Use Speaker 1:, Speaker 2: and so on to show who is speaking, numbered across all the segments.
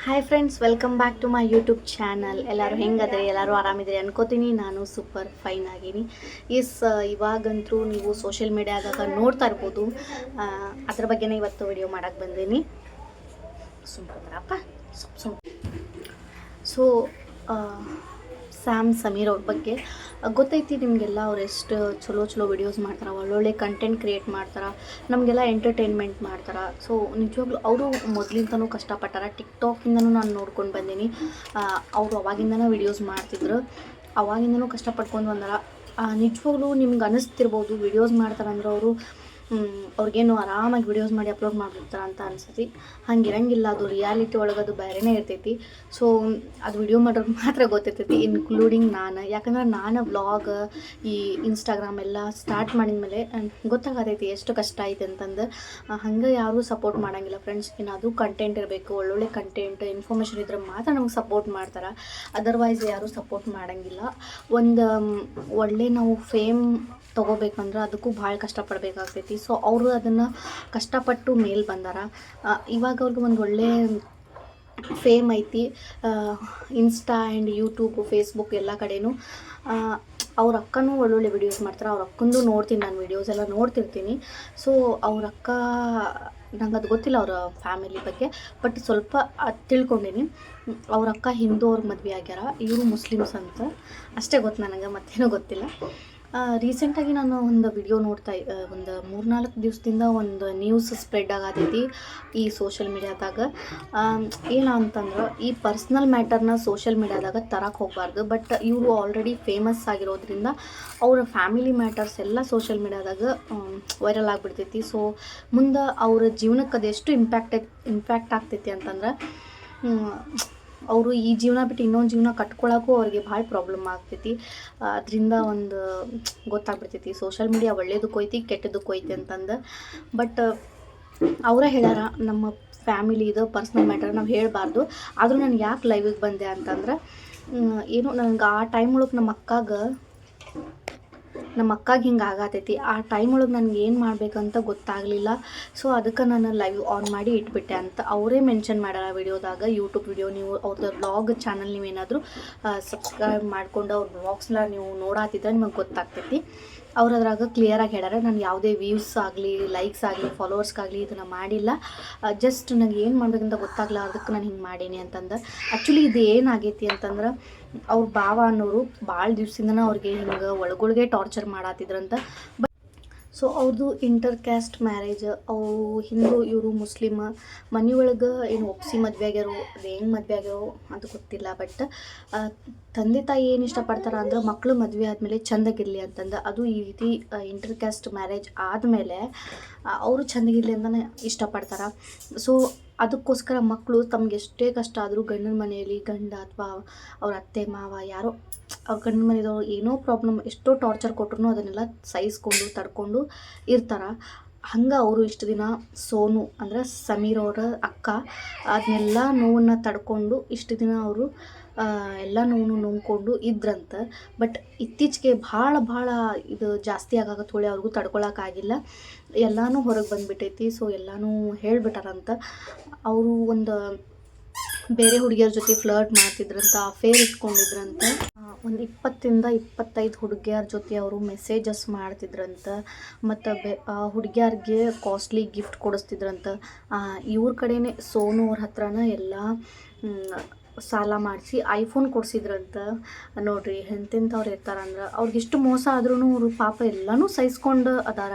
Speaker 1: Hi friends, welcome back to my YouTube channel. ಎಲ್ಲರೂ ಹೆಂಗದ್ರಿ? ಎಲ್ಲರೂ ಆರಾಮಿದ್ರಿ ಅನ್ಕೋತೀನಿ. ನಾನು ಸೂಪರ್ ಫೈನ್ ಆಗೀನಿ. ಇವಾಗಂತೂ ನೀವು ಸೋಷಿಯಲ್ ಮೀಡಿಯಾದಾಗ ನೋಡ್ತಾ ಇರ್ಬೋದು. ಅದ್ರ ಬಗ್ಗೆನೇ ಇವತ್ತು ವಿಡಿಯೋ ಮಾಡಕ್ಕೆ ಬಂದೀನಿ. ಸುಮ್ಕೊಂಡ್ರಪ್ಪ ಸುಮ್ ಸೊ ಸ್ಯಾಮ್ ಸಮೀರ್ ಅವ್ರ ಬಗ್ಗೆ ಗೊತ್ತೈತಿ ನಿಮಗೆಲ್ಲ. ಅವ್ರು ಎಷ್ಟು ಚಲೋ ವಿಡಿಯೋಸ್ ಮಾಡ್ತಾರೆ, ಒಳ್ಳೊಳ್ಳೆ ಕಂಟೆಂಟ್ ಕ್ರಿಯೇಟ್ ಮಾಡ್ತಾರೆ, ನಮಗೆಲ್ಲ ಎಂಟರ್ಟೈನ್ಮೆಂಟ್ ಮಾಡ್ತಾರೆ. ಸೊ ನಿಜವಾಗ್ಲೂ ಅವರು ಮೊದಲಿಂದನೂ ಕಷ್ಟಪಟ್ಟಾರ. ಟಿಕ್ಟಾಕಿಂದನೂ ನಾನು ನೋಡ್ಕೊಂಡು ಬಂದೀನಿ. ಅವರು ಅವಾಗಿಂದನೂ ವಿಡಿಯೋಸ್ ಮಾಡ್ತಿದ್ರು, ಅವಾಗಿಂದನೂ ಕಷ್ಟಪಟ್ಕೊಂಡು ಬಂದಾರ. ನಿಜವಾಗ್ಲೂ ನಿಮ್ಗೆ ಅನ್ನಿಸ್ತಿರ್ಬೋದು ವಿಡಿಯೋಸ್ ಮಾಡ್ತಾರಂದ್ರೆ ಅವರು ಅವ್ರಿಗೇನು ಆರಾಮಾಗಿ ವಿಡಿಯೋಸ್ ಮಾಡಿ ಅಪ್ಲೋಡ್ ಮಾಡಿಬಿಡ್ತಾರೆ ಅಂತ ಅನಿಸ್ತೈತಿ. ಹಂಗಿರಂಗಿಲ್ಲ. ಅದು ರಿಯಾಲಿಟಿ ಒಳಗದು ಬೇರೆನೇ ಇರ್ತೈತಿ. ಸೊ ಅದು ವಿಡಿಯೋ ಮಾಡೋದು ಮಾತ್ರ ಗೊತ್ತಿರ್ತೈತಿ, ಇನ್ಕ್ಲೂಡಿಂಗ್ ನಾನು. ಯಾಕಂದ್ರೆ ನಾನು ವ್ಲಾಗ್ ಈ ಇನ್ಸ್ಟಾಗ್ರಾಮ್ ಎಲ್ಲ ಸ್ಟಾರ್ಟ್ ಮಾಡಿದ್ಮೇಲೆ ಗೊತ್ತಾಗತೈತಿ ಎಷ್ಟು ಕಷ್ಟ ಐತೆ ಅಂತಂದು. ಹಂಗೆ ಯಾರೂ ಸಪೋರ್ಟ್ ಮಾಡೋಂಗಿಲ್ಲ ಫ್ರೆಂಡ್ಸ್. ಏನಾದರೂ ಕಂಟೆಂಟ್ ಇರಬೇಕು, ಒಳ್ಳೊಳ್ಳೆ ಕಂಟೆಂಟ್ ಇನ್ಫಾರ್ಮೇಷನ್ ಇದ್ರೆ ಮಾತ್ರ ನಮ್ಗೆ ಸಪೋರ್ಟ್ ಮಾಡ್ತಾರೆ. ಅದರ್ವೈಸ್ ಯಾರೂ ಸಪೋರ್ಟ್ ಮಾಡೋಂಗಿಲ್ಲ. ಒಂದು ಒಳ್ಳೆ ನಾವು ಫೇಮ್ ತೊಗೋಬೇಕಂದ್ರೆ ಅದಕ್ಕೂ ಭಾಳ ಕಷ್ಟಪಡಬೇಕಾಗ್ತೈತಿ. ಸೊ ಅವರು ಅದನ್ನು ಕಷ್ಟಪಟ್ಟು ಮೇಲೆ ಬಂದಾರ. ಇವಾಗ ಅವ್ರಿಗೆ ಒಂದು ಒಳ್ಳೆ ಫೇಮ್ ಐತಿ. ಇನ್ಸ್ಟಾ ಆ್ಯಂಡ್ ಯೂಟ್ಯೂಬ್, ಫೇಸ್ಬುಕ್ ಎಲ್ಲ ಕಡೆನೂ ಅವ್ರ ಅಕ್ಕನೂ ಒಳ್ಳೊಳ್ಳೆ ವಿಡಿಯೋಸ್ ಮಾಡ್ತಾರೆ. ಅವ್ರ ಅಕ್ಕಂದು ನೋಡ್ತೀನಿ, ನಾನು ವಿಡಿಯೋಸ್ ಎಲ್ಲ ನೋಡ್ತಿರ್ತೀನಿ. ಸೊ ಅವ್ರ ಅಕ್ಕ ನಂಗೆ ಅದು ಗೊತ್ತಿಲ್ಲ ಅವರ ಫ್ಯಾಮಿಲಿ ಬಗ್ಗೆ, ಬಟ್ ಸ್ವಲ್ಪ ಅದು ತಿಳ್ಕೊಂಡೀನಿ. ಅವ್ರ ಅಕ್ಕ ಹಿಂದೂ ಅವ್ರಿಗೆ ಮದುವೆ ಆಗ್ಯಾರ, ಇವರು ಮುಸ್ಲಿಮ್ಸ್ ಅಂತ ಅಷ್ಟೇ ಗೊತ್ತು ನನಗೆ, ಮತ್ತೇನೂ ಗೊತ್ತಿಲ್ಲ. ರೀಸೆಂಟಾಗಿ ನಾನು ಒಂದು ವಿಡಿಯೋ ನೋಡ್ತಾ ಒಂದು 3-4 ದಿವಸದಿಂದ ಒಂದು ನ್ಯೂಸ್ ಸ್ಪ್ರೆಡ್ ಆಗತೈತಿ ಈ ಸೋಷಿಯಲ್ ಮೀಡಿಯಾದಾಗ. ಏನು ಅಂತಂದ್ರೆ, ಈ ಪರ್ಸ್ನಲ್ ಮ್ಯಾಟರ್ನ ಸೋಷಿಯಲ್ ಮೀಡಿಯಾದಾಗ ತರಕ್ಕೆ ಹೋಗಬಾರ್ದು. ಬಟ್ ಇವರು ಆಲ್ರೆಡಿ ಫೇಮಸ್ ಆಗಿರೋದ್ರಿಂದ ಅವರ ಫ್ಯಾಮಿಲಿ ಮ್ಯಾಟರ್ಸ್ ಎಲ್ಲ ಸೋಷಿಯಲ್ ಮೀಡಿಯಾದಾಗ ವೈರಲ್ ಆಗಿಬಿಡ್ತೈತಿ. ಸೊ ಮುಂದೆ ಅವ್ರ ಜೀವನಕ್ಕೆ ಅದೆಷ್ಟು ಇಂಪ್ಯಾಕ್ಟ್ ಆಗ್ತೈತಿ ಅಂತಂದ್ರೆ, ಅವರು ಈ ಜೀವನ ಬಿಟ್ಟು ಇನ್ನೊಂದು ಜೀವನ ಕಟ್ಕೊಳ್ಳೋಕ್ಕೂ ಅವ್ರಿಗೆ ಭಾಳ ಪ್ರಾಬ್ಲಮ್ ಆಗ್ತೈತಿ. ಅದರಿಂದ ಒಂದು ಗೊತ್ತಾಗ್ಬಿಡ್ತೈತಿ ಸೋಷಿಯಲ್ ಮೀಡಿಯಾ ಒಳ್ಳೇದಕ್ಕೆ ಹೋಯ್ತಿ, ಕೆಟ್ಟದಕ್ಕೆ ಹೋಯ್ತಿ ಅಂತಂದು. ಬಟ್ ಅವರೇ ಹೇಳ್ಯಾರ, ನಮ್ಮ ಫ್ಯಾಮಿಲಿದು ಪರ್ಸ್ನಲ್ ಮ್ಯಾಟರ್ ನಾವು ಹೇಳಬಾರ್ದು. ಆದರೂ ನಾನು ಯಾಕೆ ಲೈವಿಗೆ ಬಂದೆ ಅಂತಂದ್ರೆ, ಏನು ನನಗೆ ಆ ಟೈಮ್ ಒಳಗೆ ನಮ್ಮ ಅಕ್ಕಾಗೆ ಹಿಂಗೆ ಆಗತೈತಿ. ಆ ಟೈಮ್ ಒಳಗೆ ನನಗೆ ಏನು ಮಾಡಬೇಕಂತ ಗೊತ್ತಾಗಲಿಲ್ಲ. ಸೊ ಅದಕ್ಕೆ ನಾನು ಲೈವ್ ಆನ್ ಮಾಡಿ ಇಟ್ಬಿಟ್ಟೆ ಅಂತ ಅವರೇ ಮೆನ್ಷನ್ ಮಾಡ್ಯಾರ ವಿಡಿಯೋದಾಗ. ಯೂಟ್ಯೂಬ್ ವಿಡಿಯೋ ನೀವು ಅವ್ರದ್ದು ವ್ಲಾಗ್ ಚಾನಲ್ ನೀವೇನಾದರೂ ಸಬ್ಸ್ಕ್ರೈಬ್ ಮಾಡಿಕೊಂಡು ಅವ್ರ ವ್ಲಾಗ್ಸ್ನ ನೀವು ನೋಡಾತಿದ್ರೆ ನಿಮಗೆ ಗೊತ್ತಾಗ್ತೈತಿ. ಅವ್ರು ಅದ್ರಾಗ ಕ್ಲಿಯರಾಗಿ ಹೇಳ್ಯಾರ, ನಾನು ಯಾವುದೇ ವ್ಯೂಸ್ ಆಗಲಿ, ಲೈಕ್ಸ್ ಆಗಲಿ, ಫಾಲೋವರ್ಸ್ಗಾಗಲಿ ಇದನ್ನು ಮಾಡಿಲ್ಲ. ಜಸ್ಟ್ ನನಗೆ ಏನು ಮಾಡಬೇಕಂತ ಗೊತ್ತಾಗಲ್ಲ, ಅದಕ್ಕೆ ನಾನು ಹಿಂಗೆ ಮಾಡೀನಿ ಅಂತಂದು. ಆ್ಯಕ್ಚುಲಿ ಇದು ಏನಾಗೈತಿ ಅಂತಂದ್ರೆ, ಅವ್ರ ಭಾವ ಅನ್ನೋರು ಭಾಳ ದಿವ್ಸದಿಂದನೇ ಅವ್ರಿಗೆ ಹಿಂಗೆ ಒಳಗೊಳಗೆ ಟಾರ್ಚರ್ ಮಾಡತ್ತಿದ್ರಂತ. ಸೊ ಅವ್ರದ್ದು ಇಂಟರ್ ಕ್ಯಾಸ್ಟ್ ಮ್ಯಾರೇಜ್. ಅವರು ಹಿಂದೂ, ಇವರು ಮುಸ್ಲಿಮ್. ಮನೆಯೊಳಗೆ ಏನು ಒಪ್ಪಿಸಿ ಮದುವೆ ಆಗ್ಯಾರೋ, ಅದು ಹೆಂಗೆ ಮದುವೆ ಆಗ್ಯಾರೋ ಅದು ಗೊತ್ತಿಲ್ಲ. ಬಟ್ ತಂದೆ ತಾಯಿ ಏನು ಇಷ್ಟಪಡ್ತಾರೆ ಅಂದ್ರೆ, ಮಕ್ಕಳು ಮದುವೆ ಆದಮೇಲೆ ಚೆಂದಾಗಿರಲಿ ಅಂತಂದು. ಅದು ಈ ರೀತಿ ಇಂಟರ್ ಕ್ಯಾಸ್ಟ್ ಮ್ಯಾರೇಜ್ ಆದಮೇಲೆ ಅವರು ಚೆಂದಾಗಿರಲಿ ಅಂತಲೇ ಇಷ್ಟಪಡ್ತಾರೆ. ಸೊ ಅದಕ್ಕೋಸ್ಕರ ಮಕ್ಕಳು ತಮ್ಗೆ ಎಷ್ಟೇ ಕಷ್ಟ ಆದರೂ ಗಂಡನ ಮನೆಯಲ್ಲಿ ಗಂಡ ಅಥವಾ ಅವ್ರ ಅತ್ತೆ ಮಾವ ಯಾರೋ ಅವ್ರ ಗಂಡನ ಮನೆಯವರು ಏನೋ ಪ್ರಾಬ್ಲಮ್, ಎಷ್ಟೋ ಟಾರ್ಚರ್ ಕೊಟ್ಟರು ಅದನ್ನೆಲ್ಲ ಸಹಿಸ್ಕೊಂಡು ತಡ್ಕೊಂಡು ಇರ್ತಾರೆ. ಹಂಗೆ ಅವರು ಇಷ್ಟು ದಿನ ಸೋನು ಅಂದರೆ ಸಮೀರ್ ಅವರ ಅಕ್ಕ ಅದನ್ನೆಲ್ಲ ನೋವನ್ನು ತಡ್ಕೊಂಡು ಇಷ್ಟು ದಿನ ಅವರು ಎಲ್ಲ ನೋಡ್ಕೊಂಡು ಇದ್ರಂತ. ಬಟ್ ಇತ್ತೀಚೆಗೆ ಭಾಳ ಇದು ಜಾಸ್ತಿ ಆಗಾಕತ್ತೋಳೆ, ಅವ್ರಿಗೂ ತಡ್ಕೊಳಕ್ಕಾಗಿಲ್ಲ, ಎಲ್ಲನೂ ಹೊರಗೆ ಬಂದುಬಿಟ್ಟೈತಿ. ಸೊ ಎಲ್ಲನೂ ಹೇಳಿಬಿಟ್ಟಾರಂತ. ಅವರು ಒಂದು ಬೇರೆ ಹುಡುಗಿಯರ ಜೊತೆ ಫ್ಲರ್ಟ್ ಮಾಡ್ತಿದ್ರಂತ, ಅಫೇರ್ ಇಟ್ಕೊಂಡಿದ್ರಂತ. ಒಂದು 20-25 ಹುಡುಗಿಯರ ಜೊತೆ ಅವರು ಮೆಸೇಜಸ್ ಮಾಡ್ತಿದ್ರಂತ. ಮತ್ತು ಹುಡುಗಿಯರಿಗೆ ಕಾಸ್ಟ್ಲಿ ಗಿಫ್ಟ್ ಕೊಡಿಸ್ತಿದ್ರಂತ. ಇವ್ರ ಕಡೆನೇ ಸೋನು ಅವ್ರ ಹತ್ರನ ಎಲ್ಲ ಸಾಲ ಮಾಡಿಸಿ ಐಫೋನ್ ಕೊಡಿಸಿದ್ರಂತ. ನೋಡಿರಿ ಎಂತೆಂಥವ್ರು ಇರ್ತಾರಂದ್ರೆ, ಅವ್ರಿಗೆಷ್ಟು ಮೋಸ ಆದ್ರೂ ಅವರು ಪಾಪ ಎಲ್ಲನೂ ಸಹಿಸ್ಕೊಂಡು ಅದಾರ.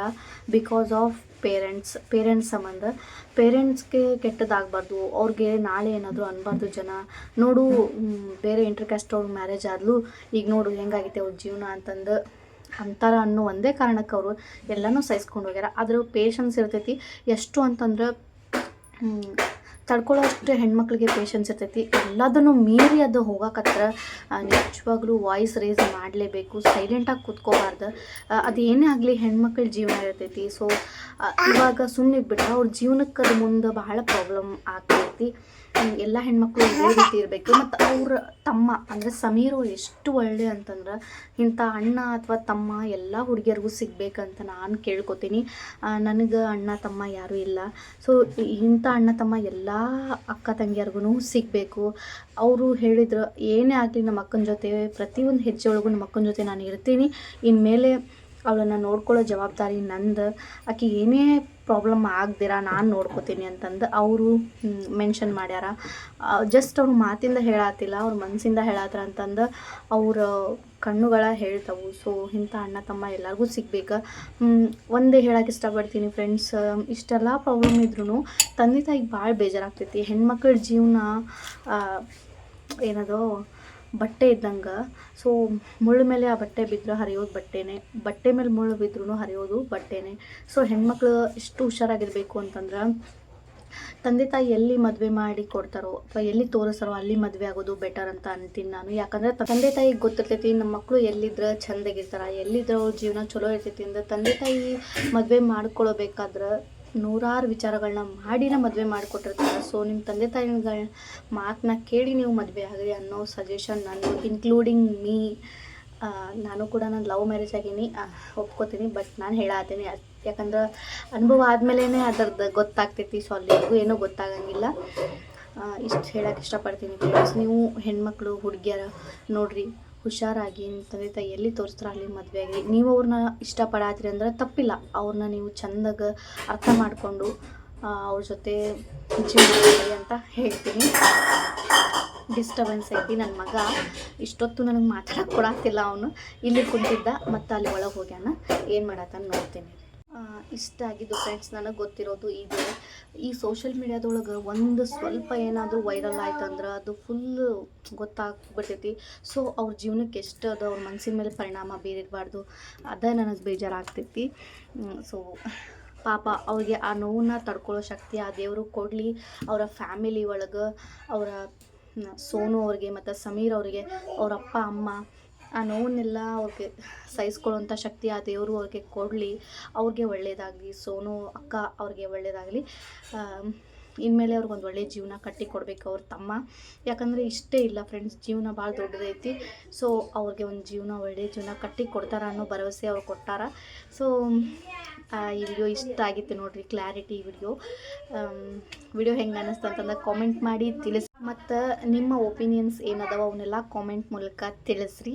Speaker 1: ಬಿಕಾಸ್ ಆಫ್ ಪೇರೆಂಟ್ಸ್ ಸಂಬಂಧ. ಪೇರೆಂಟ್ಸ್ಗೆ ಕೆಟ್ಟದಾಗಬಾರ್ದು, ಅವ್ರಿಗೆ ನಾಳೆ ಏನಾದರೂ ಅನ್ಬಾರ್ದು ಜನ. ನೋಡು, ಬೇರೆ ಇಂಟರ್ ಕ್ಯಾಸ್ಟ್ ಅವ್ರ ಮ್ಯಾರೇಜ್ ಆದ್ಲು, ಈಗ ನೋಡು ಹೆಂಗಾಗೈತೆ ಅವ್ರ ಜೀವನ ಅಂತಂದು ಅಂತಾರ ಅನ್ನೋ ಒಂದೇ ಕಾರಣಕ್ಕೆ ಅವರು ಎಲ್ಲನೂ ಸಹಿಸ್ಕೊಂಡು ಹೋಗ್ಯಾರ. ಆದರೂ ಪೇಷನ್ಸ್ ಇರ್ತೈತಿ. ಎಷ್ಟು ಅಂತಂದ್ರೆ, ತಡ್ಕೊಳ್ಳೋ ಅಷ್ಟು ಹೆಣ್ಮಕ್ಳಿಗೆ ಪೇಷನ್ಸ್ ಇರ್ತೈತಿ. ಎಲ್ಲದನ್ನು ಮೀರಿ ಅದು ಹೋಗಕತ್ರ ನಿಜವಾಗ್ಲೂ ವಾಯ್ಸ್ ರೇಸ್ ಮಾಡಲೇಬೇಕು, ಸೈಲೆಂಟಾಗಿ ಕೂತ್ಕೋಬಾರ್ದು. ಅದು ಏನೇ ಆಗಲಿ ಹೆಣ್ಮಕ್ಳ ಜೀವನ ಇರ್ತೈತಿ. ಸೊ ಇವಾಗ ಸುಮ್ಮನೆ ಬಿಟ್ಟರೆ ಅವ್ರ ಜೀವನಕ್ಕೆ ಅದು ಮುಂದೆ ಬಹಳ ಪ್ರಾಬ್ಲಮ್ ಆಗ್ತೈತಿ. ಎಲ್ಲ ಹೆಣ್ಮಕ್ಳು ಇದೇ ರೀತಿ ಇರಬೇಕು. ಮತ್ತು ಅವ್ರ ತಮ್ಮ ಅಂದರೆ ಸಮೀರು ಎಷ್ಟು ಒಳ್ಳೆ ಅಂತಂದ್ರೆ, ಇಂಥ ಅಣ್ಣ ಅಥವಾ ತಮ್ಮ ಎಲ್ಲ ಹುಡುಗಿಯರಿಗೂ ಸಿಗಬೇಕಂತ ನಾನು ಕೇಳ್ಕೊತೀನಿ. ನನಗೆ ಅಣ್ಣ ತಮ್ಮ ಯಾರೂ ಇಲ್ಲ. ಸೊ ಇಂಥ ಅಣ್ಣ ತಮ್ಮ ಎಲ್ಲ ಅಕ್ಕ ತಂಗಿಯರ್ಗೂ ಸಿಗಬೇಕು. ಅವರು ಹೇಳಿದ್ರು ಏನೇ ಆಗಲಿ ನಮ್ಮ ಅಕ್ಕನ ಜೊತೆ ಪ್ರತಿಯೊಂದು ಹೆಜ್ಜೆ ಒಳಗೂ ನಮ್ಮ ಅಕ್ಕನ ಜೊತೆ ನಾನು ಇರ್ತೀನಿ, ಇನ್ಮೇಲೆ ಅವಳನ್ನು ನೋಡ್ಕೊಳ್ಳೋ ಜವಾಬ್ದಾರಿ ನಂದು, ಆಕೆ ಏನೇ ಪ್ರಾಬ್ಲಮ್ ಆಗ್ದಿರ ನಾನು ನೋಡ್ಕೋತೀನಿ ಅಂತಂದು ಅವರು ಮೆನ್ಷನ್ ಮಾಡ್ಯಾರ. ಜಸ್ಟ್ ಅವ್ರು ಮಾತಿಂದ ಹೇಳತ್ತಿಲ್ಲ, ಅವ್ರ ಮನಸ್ಸಿಂದ ಹೇಳತ್ತಾರ ಅಂತಂದು ಅವ್ರ ಕಣ್ಣುಗಳ ಹೇಳ್ತವು. ಸೊ ಇಂಥ ಅಣ್ಣ ತಮ್ಮ ಎಲ್ಲರಿಗೂ ಸಿಗ್ಬೇಕು. ಒಂದೇ ಹೇಳಕ್ಕೆ ಇಷ್ಟಪಡ್ತೀನಿ ಫ್ರೆಂಡ್ಸ್, ಇಷ್ಟೆಲ್ಲ ಪ್ರಾಬ್ಲಮ್ ಇದ್ರೂ ತಂದೆ ತಾಯಿಗೆ ಭಾಳ ಬೇಜಾರಾಗ್ತೈತಿ. ಹೆಣ್ಮಕ್ಳ ಜೀವನ ಏನದು ಬಟ್ಟೆ ಇದ್ದಂಗೆ. ಸೊ ಮುಳ್ಳು ಮೇಲೆ ಆ ಬಟ್ಟೆ ಬಿದ್ದರೆ ಹರಿಯೋದು ಬಟ್ಟೆನೇ, ಬಟ್ಟೆ ಮೇಲೆ ಮುಳ್ಳು ಬಿದ್ರೂ ಹರಿಯೋದು ಬಟ್ಟೆನೇ. ಸೊ ಹೆಣ್ಮಕ್ಳು ಎಷ್ಟು ಹುಷಾರಾಗಿರಬೇಕು ಅಂತಂದ್ರೆ, ತಂದೆ ತಾಯಿ ಎಲ್ಲಿ ಮದುವೆ ಮಾಡಿ ಕೊಡ್ತಾರೋ ಅಥವಾ ಎಲ್ಲಿ ತೋರಿಸ್ತಾರೋ ಅಲ್ಲಿ ಮದುವೆ ಆಗೋದು ಬೆಟರ್ ಅಂತ ಅಂತೀನಿ ನಾನು. ಯಾಕಂದರೆ ತಂದೆ ತಾಯಿಗೆ ಗೊತ್ತಿರ್ತೈತಿ ನಮ್ಮ ಮಕ್ಕಳು ಎಲ್ಲಿದ್ರೆ ಚಂದಾಗಿರ್ತಾರೆ, ಎಲ್ಲಿದ್ರೆ ಅವ್ರ ಜೀವನ ಚಲೋ ಇರ್ತೈತಿ ಅಂದ್ರೆ ತಂದೆ ತಾಯಿ ಮದುವೆ ಮಾಡ್ಕೊಳ್ಬೇಕಾದ್ರೆ ನೂರಾರು ವಿಚಾರಗಳನ್ನ ಮಾಡಿನ ಮದುವೆ ಮಾಡಿಕೊಟ್ಟಿರ್ತಾರೆ. ಸೊ ನಿಮ್ಮ ತಂದೆ ತಾಯಿಗಳ ಮಾತನ್ನ ಕೇಳಿ ನೀವು ಮದುವೆ ಆಗಲಿ ಅನ್ನೋ ಸಜೆಷನ್ ನಾನು, ಇನ್ಕ್ಲೂಡಿಂಗ್ ಮೀ. ನಾನು ಕೂಡ ನಾನು ಲವ್ ಮ್ಯಾರೇಜ್ ಆಗೀನಿ, ಒಪ್ಕೋತೀನಿ. ಬಟ್ ನಾನು ಹೇಳತ್ತೀನಿ ಯಾಕಂದ್ರೆ ಅನುಭವ ಆದಮೇಲೆ ಅದರದ್ದು ಗೊತ್ತಾಗ್ತೈತಿ. ಸೊ ಅಲ್ಲಿವರೆಗೂ ಏನೂ ಗೊತ್ತಾಗಂಗಿಲ್ಲ. ಇಷ್ಟು ಹೇಳೋಕ್ಕೆ ಇಷ್ಟಪಡ್ತೀನಿ ಫ್ರೆಂಡ್ಸ್. ನೀವು ಹೆಣ್ಮಕ್ಳು ಹುಡುಗಿಯರ ನೋಡಿರಿ, ಹುಷಾರಾಗಿ ನಿಮ್ಮ ತಂದೆ ತಾಯಿ ಎಲ್ಲಿ ತೋರಿಸ್ತಾರೋ ಅಲ್ಲಿ ಮದುವೆ ಆಗಿ. ನೀವು ಅವ್ರನ್ನ ಇಷ್ಟಪಡತ್ತೀರಿ ಅಂದ್ರೆ ತಪ್ಪಿಲ್ಲ, ಅವ್ರನ್ನ ನೀವು ಚೆಂದಾಗಿ ಅರ್ಥ ಮಾಡಿಕೊಂಡು ಅವ್ರ ಜೊತೆ ಜೀವನ ಮಾಡಿ ಅಂತ ಹೇಳ್ತೀನಿ. ಡಿಸ್ಟರ್ಬೆನ್ಸ್ ಐತಿ, ನನ್ನ ಮಗ ಇಷ್ಟೊತ್ತು ನನಗೆ ಮಾತಾಡೋಕೆ ಕೊಡಾತಿಲ್ಲ. ಅವನು ಇಲ್ಲಿ ಕುಂತಿದ್ದ ಮತ್ತು ಅಲ್ಲಿ ಒಳಗೆ ಹೋಗ್ಯಾನ, ಏನು ಮಾಡತ್ತಾನ ನೋಡ್ತೀನಿ. ಇಷ್ಟ ಆಗಿದ್ದು ಫ್ರೆಂಡ್ಸ್ ನನಗೆ ಗೊತ್ತಿರೋದು ಇದು. ಈ ಸೋಷಿಯಲ್ ಮೀಡ್ಯಾದೊಳಗೆ ಒಂದು ಸ್ವಲ್ಪ ಏನಾದರೂ ವೈರಲ್ ಆಯ್ತು ಅಂದ್ರೆ ಅದು ಫುಲ್ಲು ಗೊತ್ತಾಗ್ಬಿಡ್ತೈತಿ. ಸೊ ಅವ್ರ ಜೀವನಕ್ಕೆ ಎಷ್ಟು ಅದು ಅವ್ರ ಮನಸ್ಸಿನ ಮೇಲೆ ಪರಿಣಾಮ ಬೀರಿರಬಾರ್ದು, ಅದೇ ನನಗೆ ಬೇಜಾರಾಗ್ತೈತಿ. ಸೊ ಪಾಪ ಅವ್ರಿಗೆ ಆ ನೋವನ್ನ ತಡ್ಕೊಳ್ಳೋ ಶಕ್ತಿ ಆ ದೇವರು ಕೊಡಲಿ. ಅವರ ಫ್ಯಾಮಿಲಿ ಒಳಗೆ ಅವರ ಸೋನು ಅವ್ರಿಗೆ ಮತ್ತು ಸಮೀರ್ ಅವರಿಗೆ ಅವ್ರ ಅಪ್ಪ ಅಮ್ಮ ಆ ನೋವನ್ನೆಲ್ಲ ಅವ್ರಿಗೆ ಸಹಿಸ್ಕೊಳ್ಳೋಂಥ ಶಕ್ತಿ ಆ ದೇವರು ಅವ್ರಿಗೆ ಕೊಡಲಿ. ಅವ್ರಿಗೆ ಒಳ್ಳೆಯದಾಗಲಿ, ಸೋನು ಅಕ್ಕ ಅವ್ರಿಗೆ ಒಳ್ಳೆಯದಾಗಲಿ. ಇನ್ಮೇಲೆ ಅವ್ರಿಗೊಂದು ಒಳ್ಳೆಯ ಜೀವನ ಕಟ್ಟಿ ಕೊಡಬೇಕು ಅವ್ರ ತಮ್ಮ. ಯಾಕಂದರೆ ಇಷ್ಟೇ ಇಲ್ಲ ಫ್ರೆಂಡ್ಸ್, ಜೀವನ ಭಾಳ ದೊಡ್ಡದೈತಿ. ಸೊ ಅವ್ರಿಗೆ ಒಂದು ಜೀವನ ಒಳ್ಳೆಯ ಜೀವನ ಕಟ್ಟಿ ಕೊಡ್ತಾರ ಅನ್ನೋ ಭರವಸೆ ಅವ್ರು ಕೊಟ್ಟಾರ. ಸೊ ಈ ವಿಡಿಯೋ ಇಷ್ಟ ಆಗಿತ್ತು ನೋಡಿರಿ, ಕ್ಲಾರಿಟಿ ವಿಡಿಯೋ ಹೆಂಗೆ ಅನ್ನಿಸ್ತು ಅಂತಂದ್ರೆ ಕಾಮೆಂಟ್ ಮಾಡಿ ತಿಳಿಸಿ. ಮತ್ತು ನಿಮ್ಮ ಒಪಿನಿಯನ್ಸ್ ಏನದಾವ ಅವನ್ನೆಲ್ಲ ಕಾಮೆಂಟ್ ಮೂಲಕ ತಿಳಿಸ್ರಿ.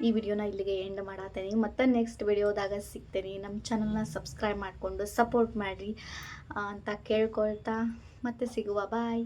Speaker 1: ಈ ವಿಡಿಯೋನ ಇಲ್ಲಿಗೆ ಎಂಡ್ ಮಾಡತ್ತೇನೆ. ಮತ್ತು ನೆಕ್ಸ್ಟ್ ವಿಡಿಯೋದಾಗ ಸಿಗ್ತೇನೆ. ನಮ್ಮ ಚಾನಲ್ನ ಸಬ್ಸ್ಕ್ರೈಬ್ ಮಾಡಿಕೊಂಡು ಸಪೋರ್ಟ್ ಮಾಡಿರಿ ಅಂತ ಕೇಳ್ಕೊಳ್ತಾ ಮತ್ತೆ ಸಿಗುವ. ಬಾಯ್.